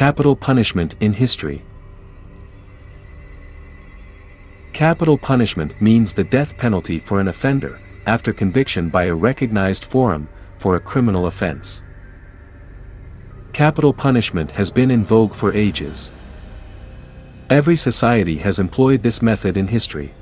Capital punishment in history. Capital punishment means the death penalty for an offender, after conviction by a recognized forum, for a criminal offense. Capital punishment has been in vogue for ages. Every society has employed this method in history.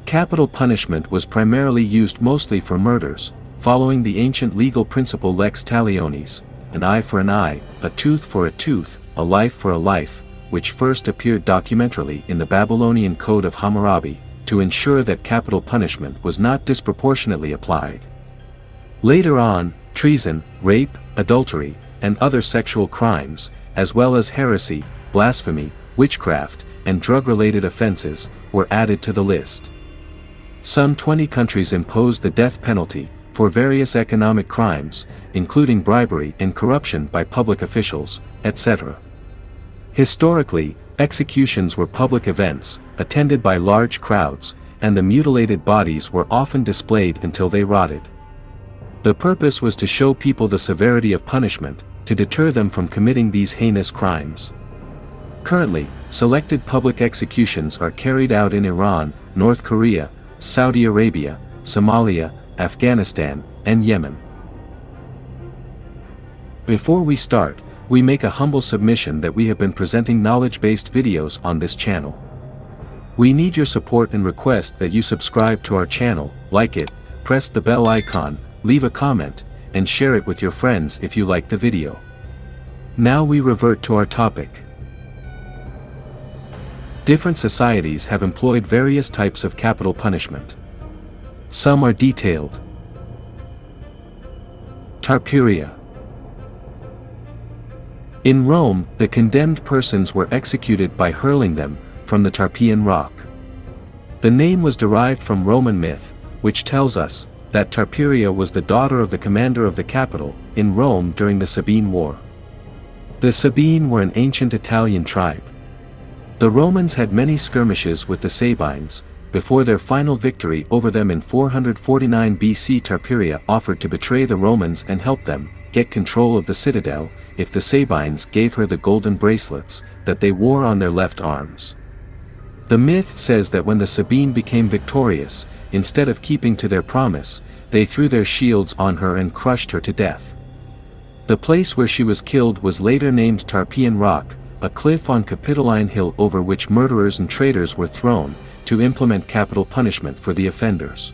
Capital punishment was primarily used mostly for murders, following the ancient legal principle lex talionis, an eye for an eye, a tooth for a tooth, a life for a life, which first appeared documentarily in the Babylonian Code of Hammurabi, to ensure that capital punishment was not disproportionately applied. Later on, treason, rape, adultery, and other sexual crimes, as well as heresy, blasphemy, witchcraft, and drug-related offenses, were added to the list. Some 20 countries imposed the death penalty for various economic crimes, including bribery and corruption by public officials, etc. Historically, executions were public events, attended by large crowds, and the mutilated bodies were often displayed until they rotted. The purpose was to show people the severity of punishment, to deter them from committing these heinous crimes. Currently, selected public executions are carried out in Iran, North Korea, Saudi Arabia, Somalia, Afghanistan, and Yemen. Before we start, we make a humble submission that we have been presenting knowledge-based videos on this channel. We need your support and request that you subscribe to our channel, like it, press the bell icon, leave a comment, and share it with your friends if you like the video. Now we revert to our topic. Different societies have employed various types of capital punishment. Some are detailed. Tarperia. In Rome, the condemned persons were executed by hurling them from the Tarpeian rock. The name was derived from Roman myth, which tells us that Tarperia was the daughter of the commander of the capital in Rome during the Sabine War. The Sabine were an ancient Italian tribe. The Romans had many skirmishes with the Sabines, before their final victory over them in 449 BC. Tarperia offered to betray the Romans and help them get control of the citadel, if the Sabines gave her the golden bracelets that they wore on their left arms. The myth says that when the Sabine became victorious, instead of keeping to their promise, they threw their shields on her and crushed her to death. The place where she was killed was later named Tarpeian Rock, a cliff on Capitoline Hill over which murderers and traitors were thrown, to implement capital punishment for the offenders.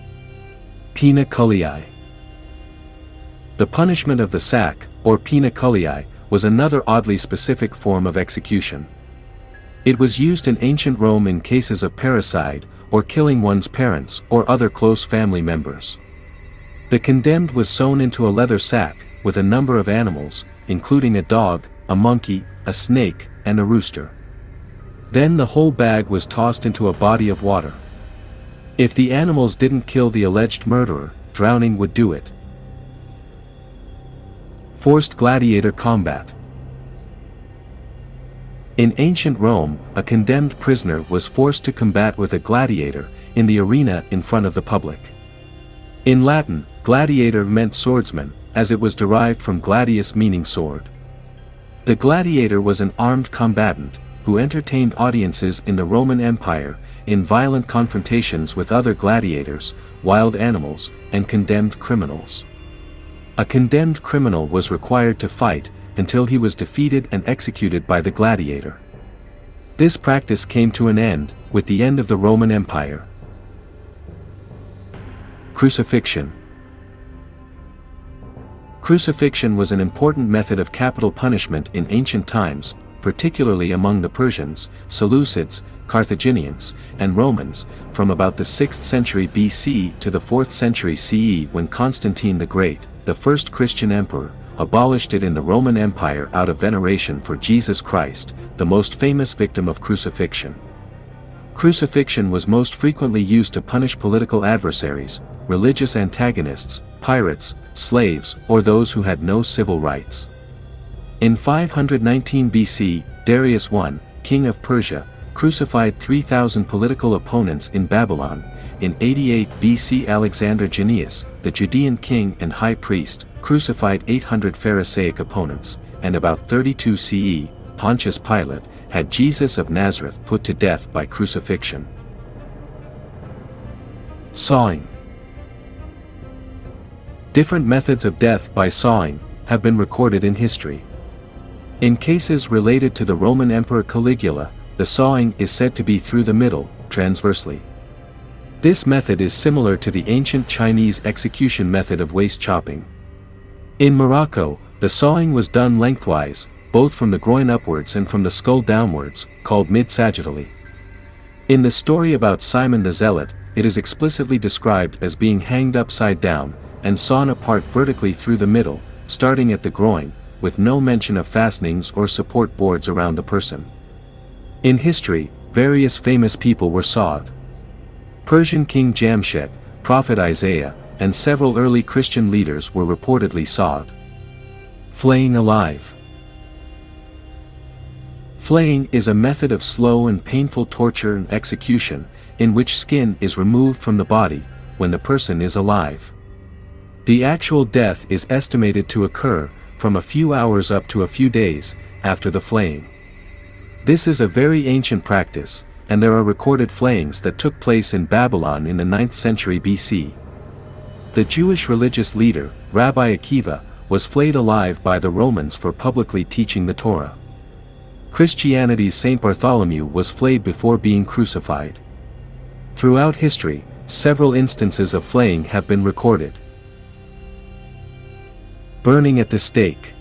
Pinacoli. The punishment of the sack, or Pinacoli, was another oddly specific form of execution. It was used in ancient Rome in cases of parricide, or killing one's parents or other close family members. The condemned was sewn into a leather sack, with a number of animals, including a dog, a monkey, a snake, and a rooster. Then the whole bag was tossed into a body of water. If the animals didn't kill the alleged murderer, drowning would do it. Forced gladiator combat. In ancient Rome, a condemned prisoner was forced to combat with a gladiator, in the arena in front of the public. In Latin, gladiator meant swordsman, as it was derived from gladius meaning sword. The gladiator was an armed combatant, who entertained audiences in the Roman Empire, in violent confrontations with other gladiators, wild animals, and condemned criminals. A condemned criminal was required to fight, until he was defeated and executed by the gladiator. This practice came to an end, with the end of the Roman Empire. Crucifixion. Crucifixion was an important method of capital punishment in ancient times, particularly among the Persians, Seleucids, Carthaginians, and Romans, from about the 6th century BC to the 4th century CE, when Constantine the Great, the first Christian emperor, abolished it in the Roman Empire out of veneration for Jesus Christ, the most famous victim of crucifixion. Crucifixion was most frequently used to punish political adversaries, religious antagonists, pirates, slaves, or those who had no civil rights. In 519 BC, Darius I, king of Persia, crucified 3,000 political opponents in Babylon. In 88 BC, Alexander Jannaeus, the Judean king and high priest, crucified 800 Pharisaic opponents. and about 32 CE, Pontius Pilate had Jesus of Nazareth put to death by crucifixion. Sawing. Different methods of death by sawing have been recorded in history. In cases related to the Roman Emperor Caligula, the sawing is said to be through the middle, transversely. This method is similar to the ancient Chinese execution method of waist chopping. In Morocco, the sawing was done lengthwise, both from the groin upwards and from the skull downwards, called mid-sagittally. In the story about Simon the Zealot, it is explicitly described as being hanged upside down, and sawn apart vertically through the middle, starting at the groin, with no mention of fastenings or support boards around the person. In history, various famous people were sawed. Persian King Jamshed, Prophet Isaiah, and several early Christian leaders were reportedly sawed. Flaying alive. Flaying is a method of slow and painful torture and execution, in which skin is removed from the body, when the person is alive. The actual death is estimated to occur from a few hours up to a few days after the flaying. This is a very ancient practice, and there are recorded flayings that took place in Babylon in the 9th century BC. The Jewish religious leader, Rabbi Akiva, was flayed alive by the Romans for publicly teaching the Torah. Christianity's Saint Bartholomew was flayed before being crucified. Throughout history, several instances of flaying have been recorded. Burning at the stake.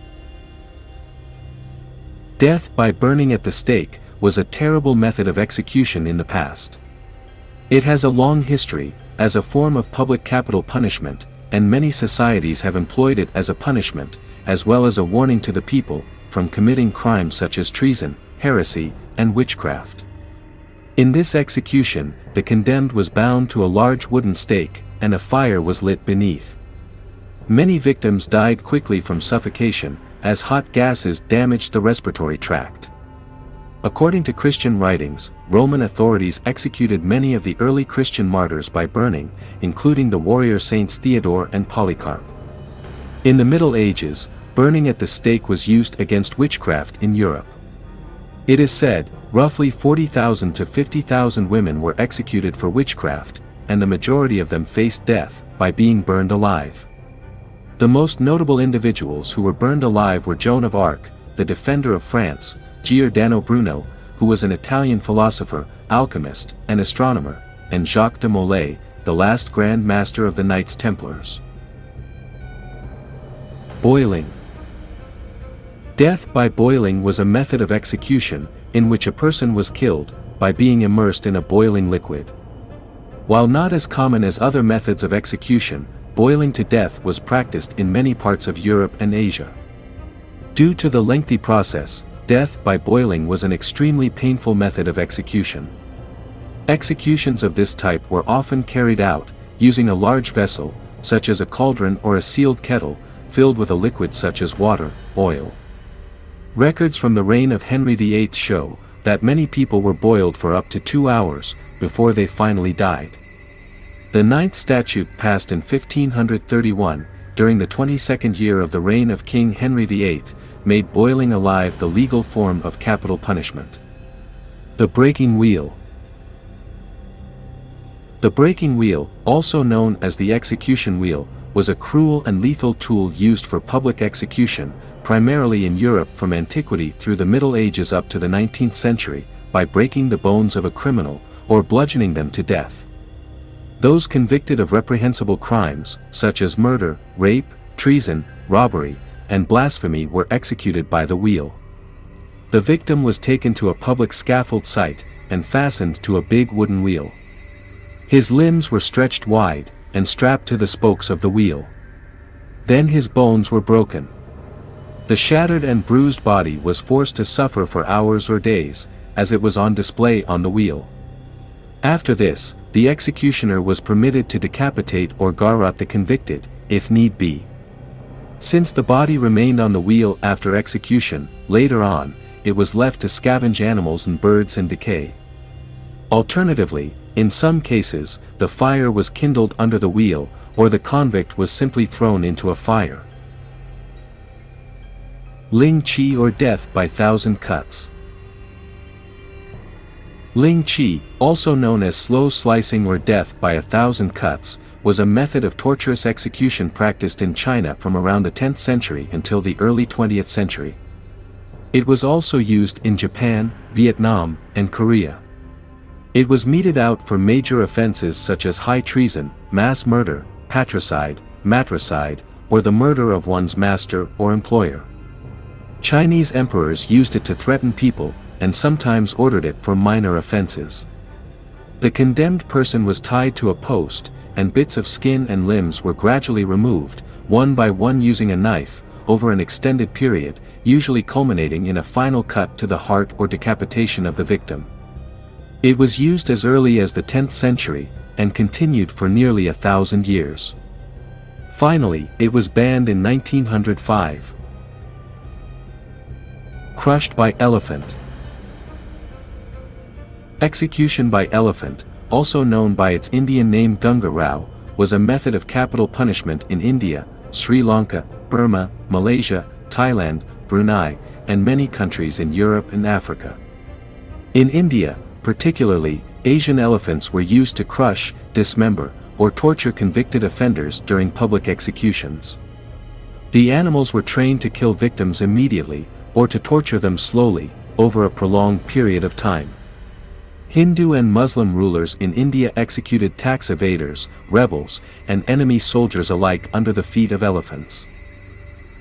Death by burning at the stake was a terrible method of execution in the past. It has a long history, as a form of public capital punishment, and many societies have employed it as a punishment, as well as a warning to the people, from committing crimes such as treason, heresy, and witchcraft. In this execution, the condemned was bound to a large wooden stake, and a fire was lit beneath. Many victims died quickly from suffocation, as hot gases damaged the respiratory tract. According to Christian writings, Roman authorities executed many of the early Christian martyrs by burning, including the warrior saints Theodore and Polycarp. In the Middle Ages, burning at the stake was used against witchcraft in Europe. It is said, roughly 40,000 to 50,000 women were executed for witchcraft, and the majority of them faced death by being burned alive. The most notable individuals who were burned alive were Joan of Arc, the defender of France, Giordano Bruno, who was an Italian philosopher, alchemist, and astronomer, and Jacques de Molay, the last Grand Master of the Knights Templars. Boiling. Death by boiling was a method of execution, in which a person was killed by being immersed in a boiling liquid. While not as common as other methods of execution, boiling to death was practiced in many parts of Europe and Asia. Due to the lengthy process, death by boiling was an extremely painful method of execution. Executions of this type were often carried out, using a large vessel, such as a cauldron or a sealed kettle, filled with a liquid such as water, oil. Records from the reign of Henry VIII show that many people were boiled for up to 2 hours, before they finally died. The 9th statute passed in 1531, during the 22nd year of the reign of King Henry VIII, made boiling alive the legal form of capital punishment. The breaking wheel. The breaking wheel, also known as the execution wheel, was a cruel and lethal tool used for public execution, primarily in Europe from antiquity through the Middle Ages up to the 19th century, by breaking the bones of a criminal, or bludgeoning them to death. Those convicted of reprehensible crimes, such as murder, rape, treason, robbery, and blasphemy were executed by the wheel. The victim was taken to a public scaffold site, and fastened to a big wooden wheel. His limbs were stretched wide, and strapped to the spokes of the wheel. Then his bones were broken. The shattered and bruised body was forced to suffer for hours or days, as it was on display on the wheel. After this, the executioner was permitted to decapitate or garrote the convicted, if need be. Since the body remained on the wheel after execution, later on, it was left to scavenge animals and birds and decay. Alternatively, in some cases, the fire was kindled under the wheel, or the convict was simply thrown into a fire. Lingchi or death by 1,000 cuts. Lingchi, also known as slow slicing or death by 1,000 cuts, was a method of torturous execution practiced in China from around the 10th century until the early 20th century. It was also used in Japan, Vietnam, and Korea. It was meted out for major offenses such as high treason, mass murder, patricide, matricide, or the murder of one's master or employer. Chinese emperors used it to threaten people, and sometimes ordered it for minor offenses. The condemned person was tied to a post, and bits of skin and limbs were gradually removed, one by one using a knife, over an extended period, usually culminating in a final cut to the heart or decapitation of the victim. It was used as early as the 10th century, and continued for nearly 1,000 years. Finally, it was banned in 1905. Crushed by elephant. Execution by elephant, also known by its Indian name Gunga Rao, was a method of capital punishment in India, Sri Lanka, Burma, Malaysia, Thailand, Brunei, and many countries in Europe and Africa. In India, particularly, Asian elephants were used to crush, dismember, or torture convicted offenders during public executions. The animals were trained to kill victims immediately, or to torture them slowly, over a prolonged period of time. Hindu and Muslim rulers in India executed tax evaders, rebels, and enemy soldiers alike under the feet of elephants.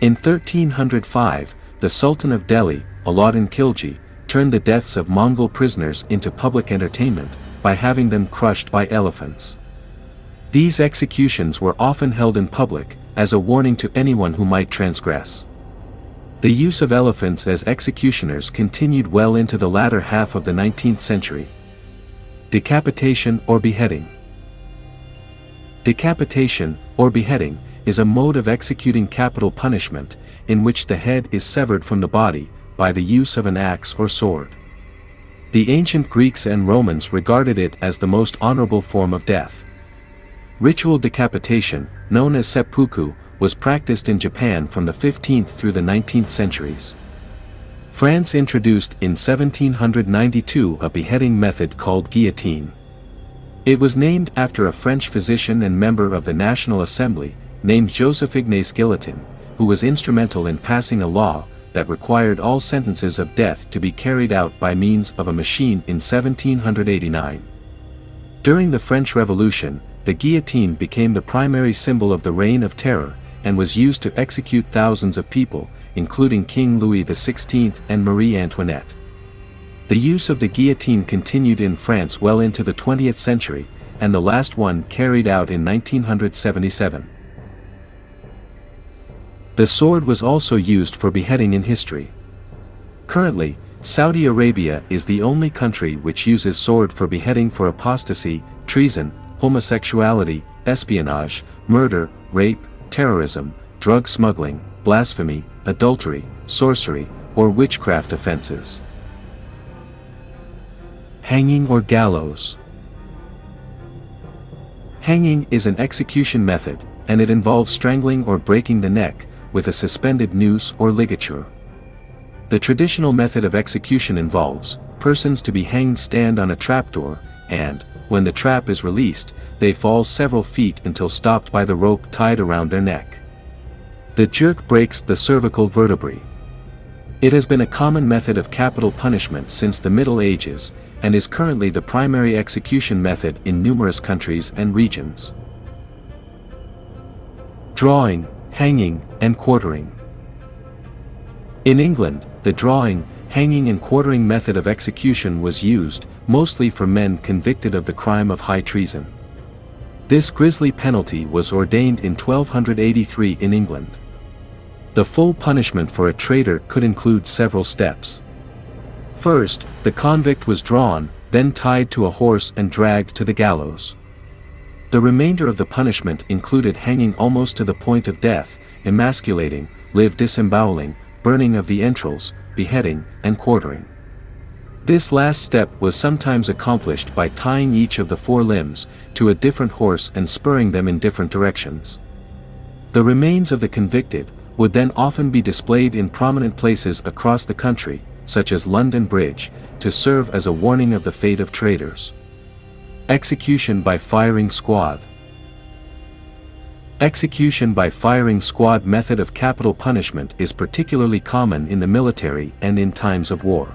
In 1305, the Sultan of Delhi, Alauddin Khilji, turned the deaths of Mongol prisoners into public entertainment, by having them crushed by elephants. These executions were often held in public, as a warning to anyone who might transgress. The use of elephants as executioners continued well into the latter half of the 19th century. Decapitation or beheading. Decapitation, or beheading, is a mode of executing capital punishment, in which the head is severed from the body, by the use of an axe or sword. The ancient Greeks and Romans regarded it as the most honorable form of death. Ritual decapitation, known as seppuku, was practiced in Japan from the 15th through the 19th centuries. France introduced in 1792 a beheading method called guillotine. It was named after a French physician and member of the National Assembly, named Joseph-Ignace Guillotin, who was instrumental in passing a law that required all sentences of death to be carried out by means of a machine in 1789. During the French Revolution, the guillotine became the primary symbol of the Reign of Terror, and was used to execute thousands of people, including King Louis XVI and Marie Antoinette. The use of the guillotine continued in France well into the 20th century, and the last one carried out in 1977. The sword was also used for beheading in history. Currently, Saudi Arabia is the only country which uses sword for beheading for apostasy, treason, homosexuality, espionage, murder, rape, terrorism, drug smuggling, blasphemy, adultery, sorcery, or witchcraft offenses. Hanging or gallows. Hanging is an execution method, and it involves strangling or breaking the neck, with a suspended noose or ligature. The traditional method of execution involves persons to be hanged stand on a trapdoor, and, when the trap is released, they fall several feet until stopped by the rope tied around their neck. The jerk breaks the cervical vertebrae. It has been a common method of capital punishment since the Middle Ages, and is currently the primary execution method in numerous countries and regions. Drawing, hanging, and quartering. In England, the drawing, hanging and quartering method of execution was used, mostly for men convicted of the crime of high treason. This grisly penalty was ordained in 1283 in England. The full punishment for a traitor could include several steps. First, the convict was drawn, then tied to a horse and dragged to the gallows. The remainder of the punishment included hanging almost to the point of death, emasculating, live disemboweling, burning of the entrails, beheading, and quartering. This last step was sometimes accomplished by tying each of the four limbs to a different horse and spurring them in different directions. The remains of the convicted, would then often be displayed in prominent places across the country, such as London Bridge, to serve as a warning of the fate of traitors. Execution by firing squad. Execution by firing squad method of capital punishment is particularly common in the military and in times of war.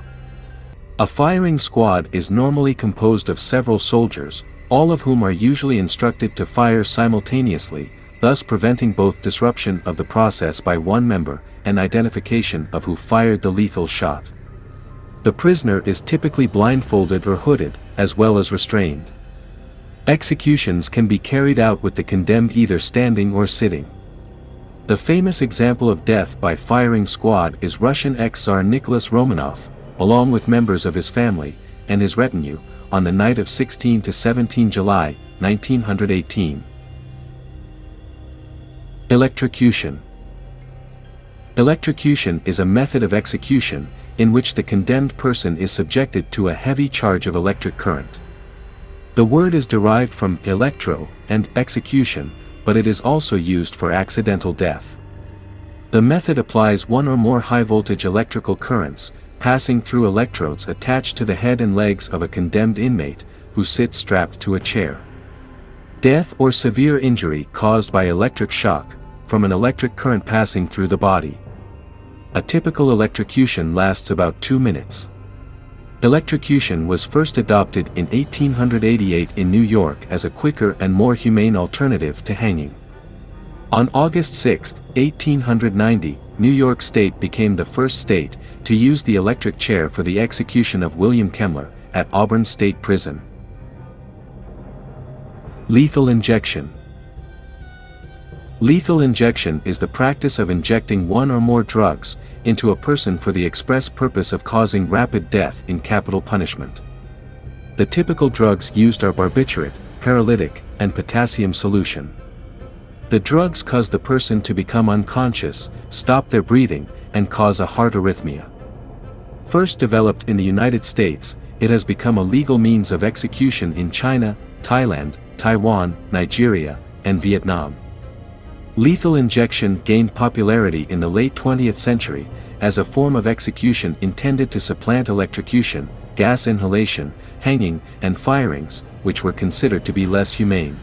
A firing squad is normally composed of several soldiers, all of whom are usually instructed to fire simultaneously, thus preventing both disruption of the process by one member and identification of who fired the lethal shot. The prisoner is typically blindfolded or hooded, as well as restrained. Executions can be carried out with the condemned either standing or sitting. The famous example of death by firing squad is Russian ex-Tsar Nicholas Romanov, along with members of his family and his retinue, on the night of 16 to 17 July, 1918. Electrocution. Electrocution is a method of execution in which the condemned person is subjected to a heavy charge of electric current. The word is derived from electro and execution, but it is also used for accidental death. The method applies one or more high-voltage electrical currents, passing through electrodes attached to the head and legs of a condemned inmate, who sits strapped to a chair. Death or severe injury caused by electric shock, from an electric current passing through the body. A typical electrocution lasts about 2 minutes. Electrocution was first adopted in 1888 in New York as a quicker and more humane alternative to hanging. On August 6, 1890, New York State became the first state to use the electric chair for the execution of William Kemmler at Auburn State Prison. Lethal injection. Lethal injection is the practice of injecting one or more drugs into a person for the express purpose of causing rapid death in capital punishment. The typical drugs used are barbiturate, paralytic, and potassium solution. The drugs cause the person to become unconscious, stop their breathing, and cause a heart arrhythmia. First developed in the United States, it has become a legal means of execution in China, Thailand, Taiwan, Nigeria, and Vietnam. Lethal injection gained popularity in the late 20th century as a form of execution intended to supplant electrocution, gas inhalation, hanging, and firings, which were considered to be less humane.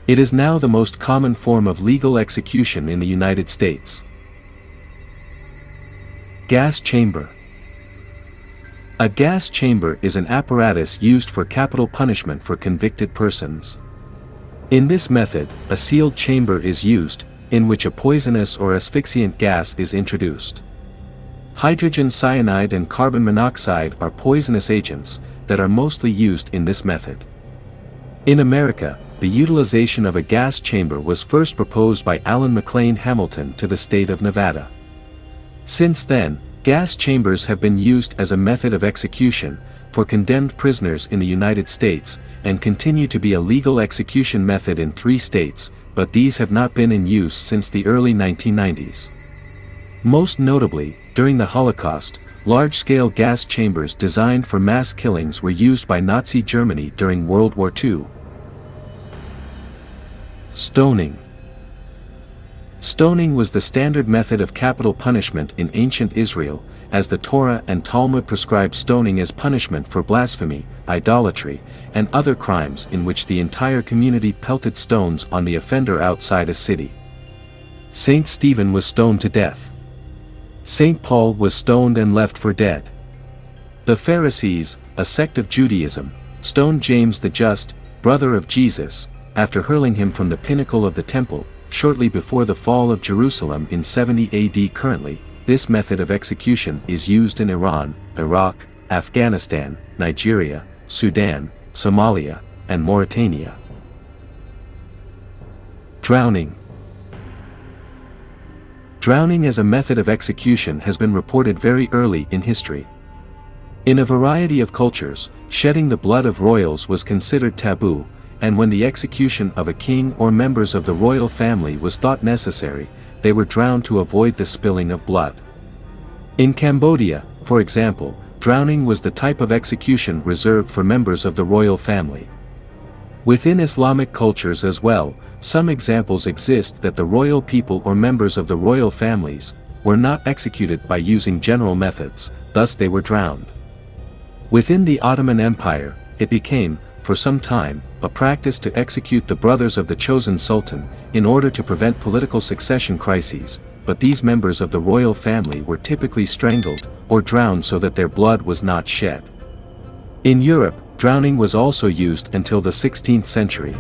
It is now the most common form of legal execution in the United States. Gas chamber. A gas chamber is an apparatus used for capital punishment for convicted persons. In this method, a sealed chamber is used, in which a poisonous or asphyxiant gas is introduced. Hydrogen cyanide and carbon monoxide are poisonous agents that are mostly used in this method. In America, the utilization of a gas chamber was first proposed by Allen McLean Hamilton to the state of Nevada. Since then, gas chambers have been used as a method of execution for condemned prisoners in the United States, and continue to be a legal execution method in 3 states, but these have not been in use since the early 1990s. Most notably, during the Holocaust, large-scale gas chambers designed for mass killings were used by Nazi Germany during World War II. Stoning. Stoning was the standard method of capital punishment in ancient Israel, as the Torah and Talmud prescribed stoning as punishment for blasphemy, idolatry, and other crimes in which the entire community pelted stones on the offender outside a city. Saint Stephen was stoned to death. Saint Paul was stoned and left for dead. The Pharisees, a sect of Judaism, stoned James the Just, brother of Jesus, after hurling him from the pinnacle of the temple, shortly before the fall of Jerusalem in 70 AD. Currently, this method of execution is used in Iran, Iraq, Afghanistan, Nigeria, Sudan, Somalia, and Mauritania. Drowning. Drowning as a method of execution has been reported very early in history. In a variety of cultures, shedding the blood of royals was considered taboo, and when the execution of a king or members of the royal family was thought necessary, they were drowned to avoid the spilling of blood. In Cambodia, for example, drowning was the type of execution reserved for members of the royal family. Within Islamic cultures as well, some examples exist that the royal people or members of the royal families were not executed by using general methods, thus they were drowned. Within the Ottoman Empire, it became, for some time, a practice to execute the brothers of the chosen sultan, in order to prevent political succession crises, but these members of the royal family were typically strangled, or drowned so that their blood was not shed. In Europe, drowning was also used until the 16th century,